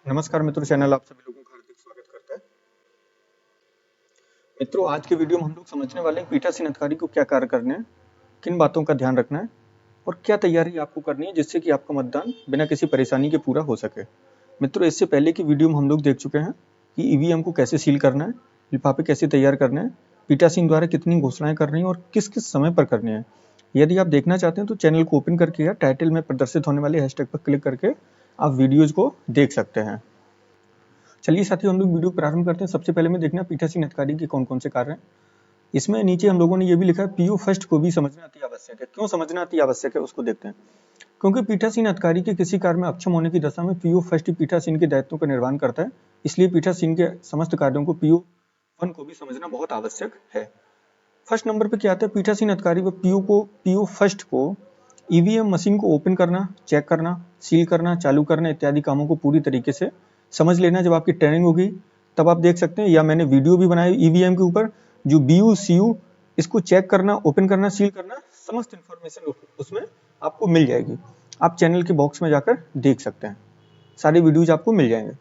नमस्कार मित्रों, चैनल आप सभी लोगों का हार्दिक स्वागत करता है। मित्रों, आज के वीडियो में हम लोग समझने वाले हैं पीठासीन अधिकारी को क्या कार्य करने हैं, किन बातों का ध्यान रखना है और क्या तैयारी आपको करनी है जिससे कि आपका मतदान बिना किसी परेशानी के पूरा हो सके। मित्रों, इससे पहले की वीडियो में हम लोग देख चुके हैं कि ईवीएम को कैसे सील करना है, लिफाफे कैसे तैयार करने हैं, पीठासीन द्वारा कितनी घोषणाएं करनी है और किस किस समय पर करनी है। यदि आप देखना चाहते हैं तो चैनल को ओपन करके या टाइटल में प्रदर्शित होने वाले हैशटैग पर क्लिक करके आप वीडियोज को देख सकते हैं। चलिए साथियों, हम लोग वीडियो प्रारंभ करते हैं। सबसे पहले में देखना पीठासीन अधिकारी के कौन कौन से कार्य हैं। इसमें नीचे हम लोगों ने ये भी लिखा है पीओ फर्स्ट को भी समझना अति आवश्यक है। क्यों समझना अति आवश्यक है उसको देखते हैं। क्योंकि पीठासीन अधिकारी के किसी कार्य में अक्षम होने की दशा में पीओ फर्स्ट पीठासीन के दायित्वों का निर्वहन करता है। इसलिए पीठासीन के समस्त कार्यों को पीओ वन को भी समझना बहुत आवश्यक है। फर्स्ट नंबर पे क्या आता है, पीठासीन अधिकारी व पीओ फर्स्ट को ईवीएम मशीन को ओपन करना, चेक करना, सील करना, चालू करना इत्यादि कामों को पूरी तरीके से समझ लेना। जब आपकी ट्रेनिंग होगी तब आप देख सकते हैं, या मैंने वीडियो भी बनाई ईवीएम के ऊपर, जो बीयू सीयू इसको चेक करना, ओपन करना, सील करना, समस्त इंफॉर्मेशन उसमें आपको मिल जाएगी। आप चैनल के बॉक्स में जाकर देख सकते हैं, सारे वीडियोज आपको मिल जाएंगे।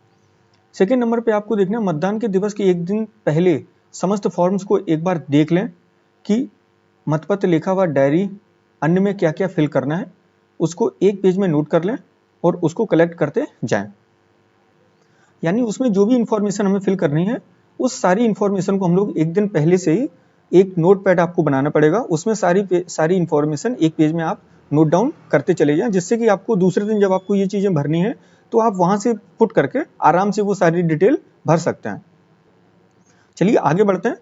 सेकेंड नंबर पे आपको देखना है मतदान के दिवस के एक दिन पहले समस्त फॉर्म्स को एक बार देख लें कि मतपत्र लिखा हुआ डायरी अन्य में क्या क्या फिल करना है, उसको एक पेज में नोट कर लें और उसको कलेक्ट करते जाएं। यानी उसमें जो भी इंफॉर्मेशन हमें फिल करनी है उस सारी इंफॉर्मेशन को हम लोग एक दिन पहले से ही एक नोट पैड आपको बनाना पड़ेगा। उसमें सारी इंफॉर्मेशन एक पेज में आप नोट डाउन करते चले जाएं, जिससे कि आपको दूसरे दिन जब आपको ये चीजें भरनी है तो आप वहां से पुट करके आराम से वो सारी डिटेल भर सकते हैं। चलिए आगे बढ़ते हैं।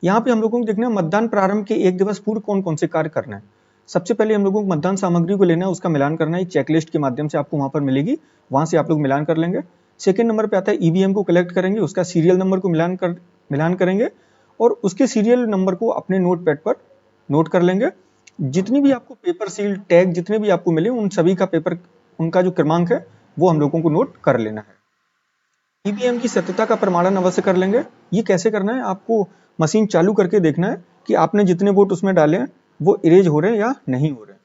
यहाँ पे हम लोगों को देखना है मतदान प्रारंभ के एक दिवस पूर्व कौन कौन से कार्य करना है। सबसे पहले हम लोगों को मतदान सामग्री को लेना है, उसका मिलान करना है। चेकलिस्ट के माध्यम से आपको वहां पर मिलेगी, वहां से आप लोग मिलान कर लेंगे। सेकंड नंबर पे आता है ईवीएम को कलेक्ट करेंगे, उसका सीरियल नंबर को मिलान करेंगे और उसके सीरियल नंबर को अपने नोट पैड पर नोट कर लेंगे। जितनी भी आपको पेपर सील टैग जितने भी आपको मिले उन सभी का पेपर, उनका जो क्रमांक है वो हम लोगों को नोट कर लेना है। ईवीएम की सत्यता का प्रमाणन अवश्य कर लेंगे। ये कैसे करना है, आपको मशीन चालू करके देखना है कि आपने जितने वोट उसमें डाले हैं वो इरेज हो रहे हैं या नहीं हो रहे हैं।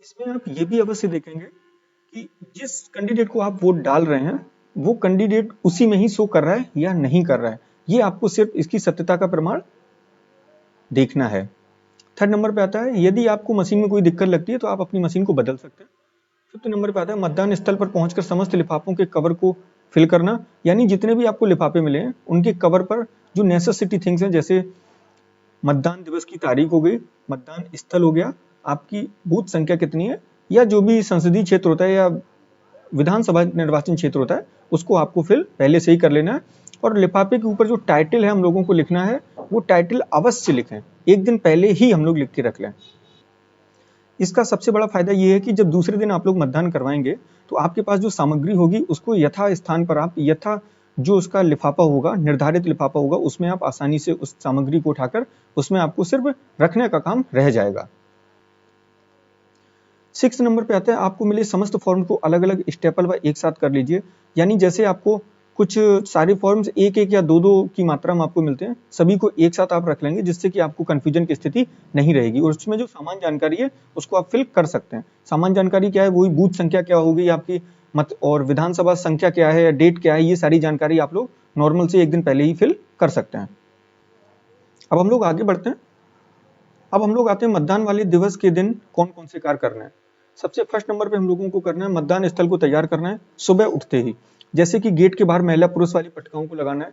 इसमें आप ये भी अवश्य देखेंगे कि जिस कैंडिडेट को आप वोट डाल रहे हैं वो कैंडिडेट उसी में ही शो कर रहा है या नहीं कर रहा है। ये आपको सिर्फ इसकी सत्यता का प्रमाण देखना है। थर्ड नंबर पे आता है यदि आपको मशीन में कोई दिक्कत लगती है तो आप अपनी मशीन को बदल सकते हैं। फिफ्थ नंबर पे आता है मतदान स्थल पर पहुंचकर समस्त लिफाफों के कवर को फिल करना। यानी जितने भी आपको लिफाफे मिले हैं उनके कवर पर जो नेसेसिटी थिंग्स हैं, जैसे मतदान दिवस की तारीख हो गई, मतदान स्थल हो गया, आपकी बूथ संख्या कितनी है, या जो भी संसदीय क्षेत्र होता है या विधानसभा निर्वाचन क्षेत्र होता है उसको आपको फिल पहले से ही कर लेना है। और लिफाफे के ऊपर जो टाइटल है हम लोगों को लिखना है वो टाइटल अवश्य लिखें, एक दिन पहले ही हम लोग लिख के रख लें। इसका सबसे बड़ा फायदा ये है कि जब दूसरे दिन आप लोग मतदान करवाएंगे तो आपके पास जो सामग्री होगी उसको यथा स्थान पर आप यथा जो उसका लिफाफा होगा, निर्धारित लिफाफा होगा, उसमें आप आसानी से उस सामग्री को उठाकर उसमें आपको सिर्फ रखने का काम रह जाएगा। 6 नंबर पे आता है आपको मिले समस्त फॉर्म को अलग अलग स्टेपल व एक साथ कर लीजिए। यानी जैसे आपको कुछ सारे फॉर्म्स एक एक या दो दो की मात्रा में आपको मिलते हैं, सभी को एक साथ आप रख लेंगे जिससे कि आपको कंफ्यूजन की स्थिति नहीं रहेगी। और उसमें जो सामान्य जानकारी है उसको आप फिल कर सकते हैं। सामान्य जानकारी क्या है, वही बूथ संख्या क्या होगी आपकी, मत और विधानसभा संख्या क्या है या डेट क्या है, ये सारी जानकारी आप लोग नॉर्मल से एक दिन पहले ही फिल कर सकते हैं। अब हम लोग आगे बढ़ते हैं। अब हम लोग आते हैं मतदान वाले दिवस के दिन कौन कौन से कार्य करना है। सबसे फर्स्ट नंबर पे हम लोगों को करना है मतदान स्थल को तैयार करना है सुबह उठते ही। जैसे कि गेट के बाहर महिला पुरुष वाली पट्टिकाओं को लगाना है,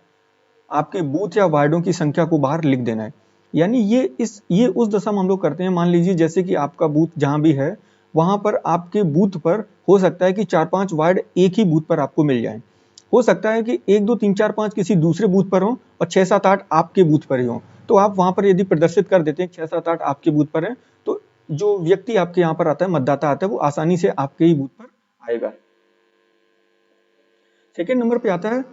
आपके बूथ या वार्डों की संख्या को बाहर लिख देना है। यानी ये उस दशा में हम लोग करते हैं, मान लीजिए जैसे कि आपका बूथ जहां भी है वहां पर आपके बूथ पर हो सकता है कि 4-5 वार्ड एक ही बूथ पर आपको मिल जाए। हो सकता है कि 1 2 3 4 5 किसी दूसरे बूथ पर हो और 6 7 8 आपके बूथ पर ही हो। तो आप वहां पर यदि प्रदर्शित कर देते हैं 6 7 8 आपके बूथ पर है तो जो व्यक्ति आपके यहाँ पर आता है, मतदाता आता है, वो आसानी से आपके ही बूथ पर आएगा। सेकेंड नंबर पे आता है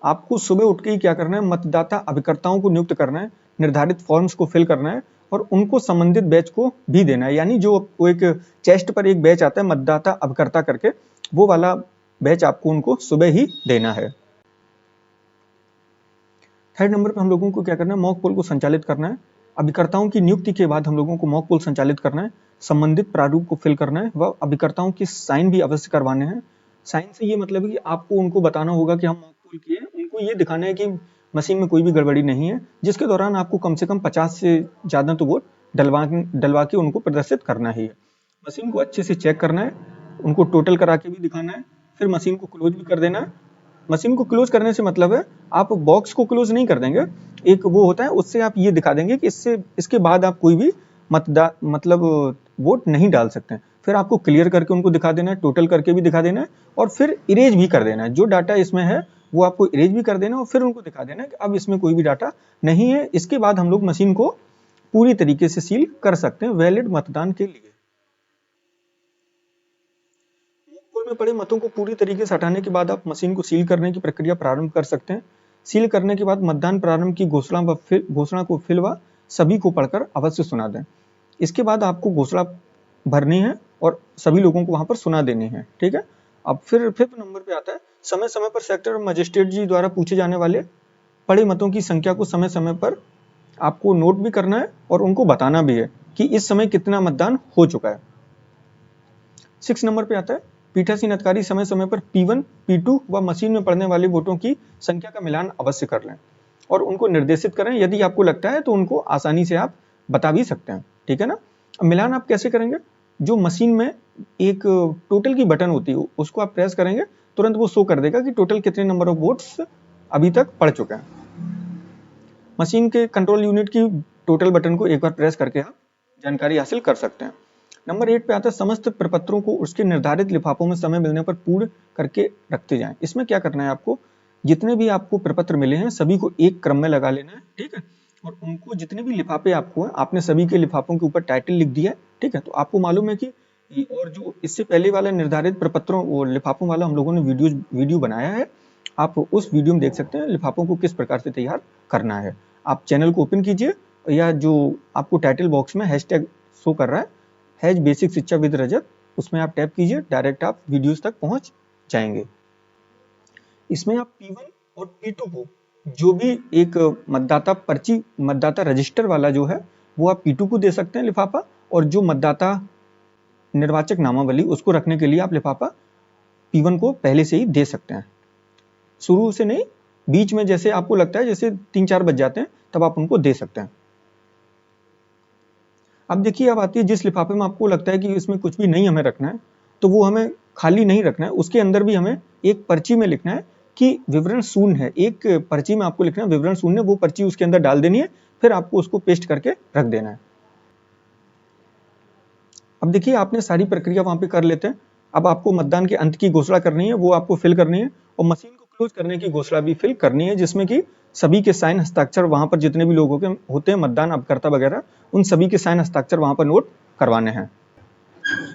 आपको सुबह उठ के ही क्या करना है, मतदाता अभिकर्ताओं को नियुक्त करना है, निर्धारित फॉर्म्स को फिल करना है और उनको संबंधित बैच को भी देना है। यानी जो वो एक चेस्ट पर एक बैच आता है मतदाता अभिकर्ता करके, वो वाला बैच आपको उनको सुबह ही देना है। थर्ड नंबर पे हम लोगों को क्या करना है, मॉक पोल को संचालित करना है। अभिकर्ताओं की नियुक्ति के बाद हम लोगों को मॉक पोल संचालित करना है, संबंधित प्रारूप को फिल करना है व अभिकर्ताओं की साइन भी अवश्य करवाने हैं। साइन से ये मतलब है कि आपको उनको बताना होगा कि हम मॉक पोल किए, उनको ये दिखाना है कि मशीन में कोई भी गड़बड़ी नहीं है, जिसके दौरान आपको कम से कम 50 से ज़्यादा तो वोट डलवा के उनको प्रदर्शित करना ही है। मशीन को अच्छे से चेक करना है, उनको टोटल करा के भी दिखाना है, फिर मशीन को क्लोज भी कर देना है। मशीन को क्लोज करने से मतलब है आप बॉक्स को क्लोज नहीं कर देंगे, एक वो होता है, उससे आप ये दिखा देंगे कि इसके बाद आप कोई भी मतलब वोट नहीं डाल सकते। फिर आपको क्लियर करके उनको दिखा देना है, टोटल करके भी दिखा देना है, और फिर इरेज भी कर देना है। जो डाटा इसमें है वो आपको इरेज भी कर देना है, और फिर उनको दिखा देना है कि अब इसमें कोई भी डाटा नहीं है। इसके बाद हम लोग मशीन को पूरी तरीके से सील कर सकते हैं वैलिड मतदान के लिए। पोल में पड़े मतों को पूरी तरीके से हटाने के बाद आप मशीन को सील करने की प्रक्रिया प्रारंभ कर सकते हैं। सील करने के बाद मतदान प्रारंभ की घोषणा को फिल व सभी को पढ़कर अवश्य सुना दें। इसके बाद आपको घोषणा भरनी है और सभी लोगों को वहां पर सुना देनी है, ठीक है। अब फिर 5th नंबर पे आता है, समय समय पर सेक्टर मजिस्ट्रेट जी द्वारा पूछे जाने वाले पड़े मतों की संख्या को समय समय पर आपको नोट भी करना है और उनको बताना भी है कि इस समय कितना मतदान हो चुका है। 6 नंबर पे आता है, पीठासीन अधिकारी समय समय पर P1, P2 व मशीन में पड़ने वाले वोटों की संख्या का मिलान अवश्य कर लें और उनको निर्देशित करें। यदि आपको लगता है तो उनको आसानी से आप बता भी सकते हैं, ठीक है ना। अब मिलान आप कैसे करेंगे? जो मशीन में एक टोटल की बटन होती है उसको आप प्रेस करेंगे, तुरंत वो शो कर देगा कि टोटल कितने नंबर ऑफ वोट्स अभी तक पड़ चुके हैं। मशीन के कंट्रोल यूनिट की टोटल बटन को एक बार प्रेस करके आप जानकारी हासिल कर सकते हैं। नंबर 8 पे आता है, समस्त प्रपत्रों को उसके निर्धारित लिफाफों में समय मिलने पर पूर्ण करके रखते जाएं। इसमें क्या करना है आपको, जितने भी आपको प्रपत्र मिले हैं सभी को एक क्रम में लगा लेना है, ठीक है। और उनको जितने भी लिफाफे आपको हैं, आपने सभी के लिफाफों के ऊपर टाइटल लिख दिया है, ठीक है। तो आपको मालूम है कि और जो इससे पहले वाला निर्धारित प्रपत्रों वो लिफाफों वाला हम लोगों ने वीडियो बनाया है, आप उस वीडियो में देख सकते हैं लिफाफों को किस प्रकार से तैयार करना है। आप चैनल को ओपन कीजिए या जो आपको टाइटल बॉक्स में हैशटैग शो कर रहा है, हैज बेसिक शिक्षा विद रजत, उसमें आप टैप कीजिए, डायरेक्ट आप वीडियोस तक पहुंच जाएंगे। इसमें आप P1 और P2 को जो भी एक मतदाता पर्ची मतदाता रजिस्टर वाला जो है वो आप P2 को दे सकते हैं लिफाफा, और जो मतदाता निर्वाचक नामावली उसको रखने के लिए आप लिफाफा P1 को पहले से ही दे सकते हैं। शुरू से नहीं, बीच में जैसे आपको लगता है जैसे 3-4 बज जाते हैं तब आप उनको दे सकते हैं। अब देखिए, अब आती है जिस लिफाफे में आपको लगता है कि इसमें कुछ भी नहीं हमें रखना है, तो वो हमें खाली नहीं रखना है, उसके अंदर भी हमें एक पर्ची में लिखना है कि विवरण शून्य है। एक पर्ची में आपको लिखना है विवरण शून्य, वो पर्ची उसके अंदर डाल देनी है, फिर आपको उसको पेस्ट करके रख देना है। अब देखिए, आपने सारी प्रक्रिया वहां पे कर लेते हैं। अब आपको मतदान के अंत की घोषणा करनी है, वो आपको फिल करनी है, और मशीन को क्लोज करने की घोषणा भी फिल करनी है, जिसमें कि सभी के साइन हस्ताक्षर वहां पर जितने भी लोगों के होते हैं मतदान अभिकर्ता वगैरह, उन सभी के साइन हस्ताक्षर वहां पर नोट करवाने हैं।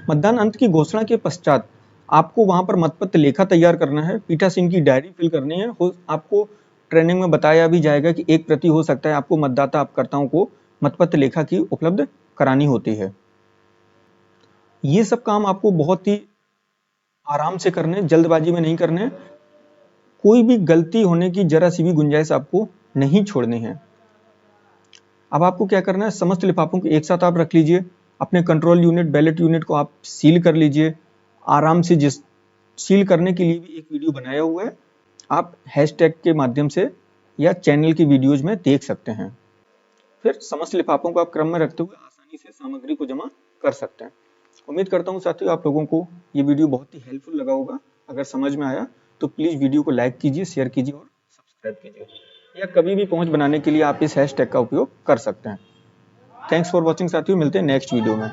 मतदान अंत की घोषणा के पश्चात आपको वहां पर मतपत्र लेखा तैयार करना है, पीठासीन की डायरी फिल करनी है। आपको ट्रेनिंग में बताया भी जाएगा कि एक प्रति हो सकता है आपको मतदाता अभिकर्ताओं को मतपत्र लेखा की उपलब्ध करानी होती है। ये सब काम आपको बहुत ही आराम से करने, जल्दबाजी में नहीं करने। कोई भी गलती होने की जरा सी भी गुंजाइश आपको नहीं छोड़नी है। अब आपको क्या करना है, समस्त लिफाफों को एक साथ आप रख लीजिए, अपने कंट्रोल यूनिट बैलेट यूनिट को आप सील कर लीजिए आराम से। जिस सील करने के लिए भी एक वीडियो बनाया हुआ है, आप हैशटैग के माध्यम से या चैनल की वीडियोज में देख सकते हैं। फिर समस्त लिफाफों को आप क्रम में रखते हुए आसानी से सामग्री को जमा कर सकते हैं। उम्मीद करता हूँ साथियों आप लोगों को ये वीडियो बहुत ही हेल्पफुल लगा होगा। अगर समझ में आया तो प्लीज़ वीडियो को लाइक कीजिए, शेयर कीजिए और सब्सक्राइब कीजिए, या कभी भी पहुंच बनाने के लिए आप इस हैशटैग का उपयोग कर सकते हैं। थैंक्स फॉर वॉचिंग साथियों, मिलते हैं नेक्स्ट वीडियो में।